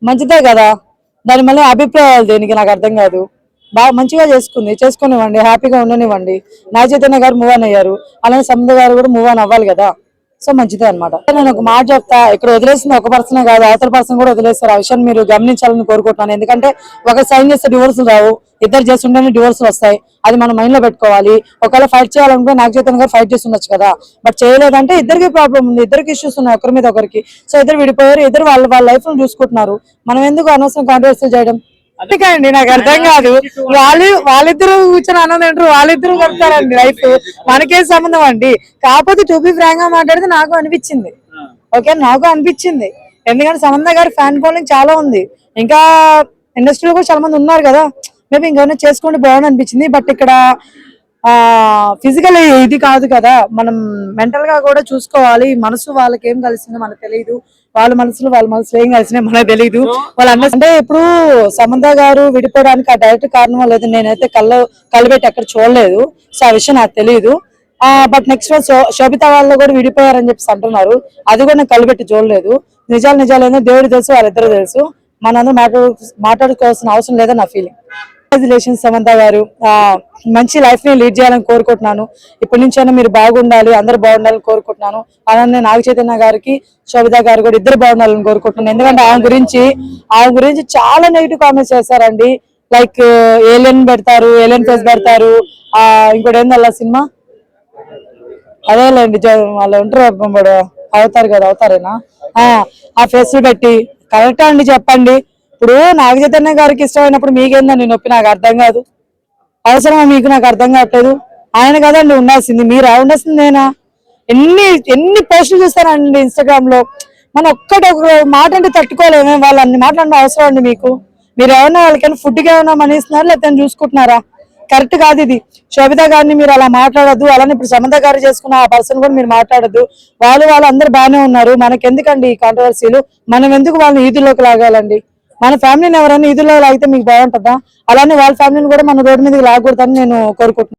మంచిదే కదా. దాని మళ్ళీ అభిప్రాయాలు దేనికి నాకు అర్థం కాదు. బాగా మంచిగా చేసుకునివ్వండి, హ్యాపీగా ఉండనివ్వండి. నాగ చైతన్య గారు మూవ్ ఆన్ అయ్యారు, అలానే సముద్ర గారు కూడా మూవ్ ఆన్ అవ్వాలి కదా. సో మంచిదే అనమాట. నేను ఒక మాట చెప్తా, ఇక్కడ వదిలేసింది ఒక పర్సన్ కాదు, అవతల పర్సన్ కూడా వదిలేస్తారు. ఆ విషయాన్ని మీరు గమనించాలని కోరుకుంటున్నాను. ఎందుకంటే ఒక సైన్ చేస్తే డివోర్సులు రావు, ఇద్దరు చేస్తుంటేనే డివోర్సులు వస్తాయి. అది మనం మైండ్ లో పెట్టుకోవాలి. ఒకవేళ ఫైట్ చేయాలనుకుంటే నాగ చైతన్య గారు ఫైట్ చేసి ఉండొచ్చు కదా, బట్ చేయలేదంటే ఇద్దరికి ప్రాబ్లం ఉంది, ఇద్దరికి ఇష్యూస్ ఉన్నాయి ఒకరి మీద ఒకరికి. సో ఇద్దరు విడిపోయారు, ఇద్దరు వాళ్ళ లైఫ్ ను చూసుకుంటున్నారు. మనం ఎందుకు అనవసరం కాంట్రవర్సీ చేయడం? అందుకండి నాకు అర్థం కాదు. వాళ్ళిద్దరు కూర్చొని అన్నది అంటారు, వాళ్ళిద్దరు కలుపుతారండి లైఫ్, మనకేం సంబంధం అండి. కాకపోతే టు బి ఫ్రాంక్ గా మాట్లాడితే నాకు అనిపించింది, ఓకే నాకు అనిపించింది. ఎందుకంటే సమంత గారి ఫ్యాన్ ఫాలోయింగ్ చాలా ఉంది, ఇంకా ఇండస్ట్రీలో కూడా చాలా మంది ఉన్నారు కదా. మేబీ ఇంకేమైనా చేసుకోండి బాగుంది అనిపించింది. బట్ ఇక్కడ ఫిజికల్ ఇది కాదు కదా, మనం మెంటల్ గా కూడా చూసుకోవాలి. మనసు వాళ్ళకి ఏం కలిసిందో మనకు తెలియదు, వాళ్ళ మనసులో ఏం కలిసినా మనకు తెలియదు. అంటే ఇప్పుడు సమంత గారు విడిపోవడానికి ఆ డైరెక్ట్ కారణం లేదు, నేనైతే కళ్ళు పెట్టి ఎక్కడ చూడలేదు. సో ఆ విషయం నాకు తెలియదు. బట్ నెక్స్ట్ శోభిత వాళ్ళు కూడా విడిపోయారని చెప్పేసి అంటున్నారు, అది కూడా నేను కళ్ళు పెట్టి చూడలేదు. నిజాలు దేవుడు తెలుసు, వాళ్ళిద్దరు తెలుసు. మనందరూ మాట్లాడుకోవాల్సిన అవసరం లేదని నా ఫీలింగ్. కంగ్రాచులేషన్స్ సమంత గారు, మంచి లైఫ్ ని లీడ్ చేయాలని కోరుకుంటున్నాను. ఇప్పటి నుంచైనా మీరు బాగుండాలి, అందరు బాగుండాలని కోరుకుంటున్నాను. అలానే నాగ చైతన్య గారికి శోభిత గారు కూడా ఇద్దరు బాగుండాలని కోరుకుంటున్నాను. ఎందుకంటే ఆమె గురించి చాలా నెగిటివ్ కామెంట్స్ చేస్తారండి. లైక్ ఏలియన్ పెడతారు, ఏలియన్ ఫేస్ పెడతారు. ఇంకోటి ఏందల్లా సినిమా అదేలేండి, వాళ్ళు ఉంటారు అవతారేనా, ఆ ఫేస్ పెట్టి కరెక్టా అండి చెప్పండి. ఇప్పుడు నాగ చైతన్య గారికి ఇష్టమైనప్పుడు మీకేందని నొప్పి నాకు అర్థం కాదు. అవసరమా మీకు? నాకు అర్థం కావట్లేదు. ఆయన కదండి ఉండాల్సింది, మీరా ఉండాల్సింది నేనా? ఎన్ని పోస్టులు చూస్తానండి ఇన్స్టాగ్రామ్ లో. మనం ఒక మాట అంటే తట్టుకోలేమే, వాళ్ళు అన్ని మాట్లాడిన అవసరం అండి మీకు? మీరు ఏమన్నా వాళ్ళకైనా ఫుడ్కి ఏమైనా మనీ ఇస్తున్నారా, లేకపోతే చూసుకుంటున్నారా? కరెక్ట్ కాదు ఇది. శోభిత గారిని మీరు అలా మాట్లాడద్దు, అలానే ఇప్పుడు సమంత గారు చేసుకున్న ఆ పర్సన్ కూడా మీరు మాట్లాడద్దు. వాళ్ళు అందరు బాగానే ఉన్నారు, మనకెందుకండి ఈ కాంట్రవర్సీలు? మనం ఎందుకు వాళ్ళని ఈదుల్లోకి లాగాలండి? మన ఫ్యామిలీని ఎవరైనా ఈదుల్లో లాగితే మీకు బాగుంటుందా? అలానే వాళ్ళ ఫ్యామిలీని కూడా మన రోడ్డు మీదకి లాగకూడదని నేను కోరుకుంటున్నాను.